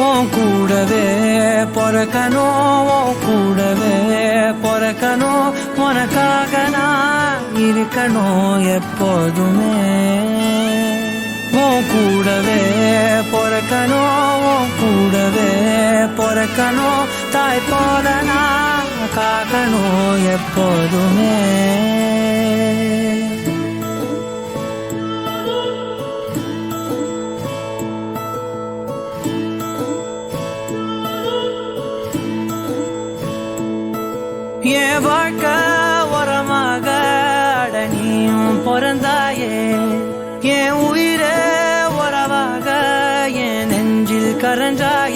உன் கூடவே பொறக்கணும், உன் கூடவே பொறக்கணும், உனக்காக நான் இருக்கணும் எப்போதுமே. உன் கூடவே பொறக்கணும், உன் கூடவே பொறக்கணும், தாய் போல நான் காக்கணும் எப்போதுமே. என் வாழ்க்கை உரமாக அடனியும் பிறந்தாயே, என் உயிரே உறவாக என் நெஞ்சில் கரஞ்சாயே.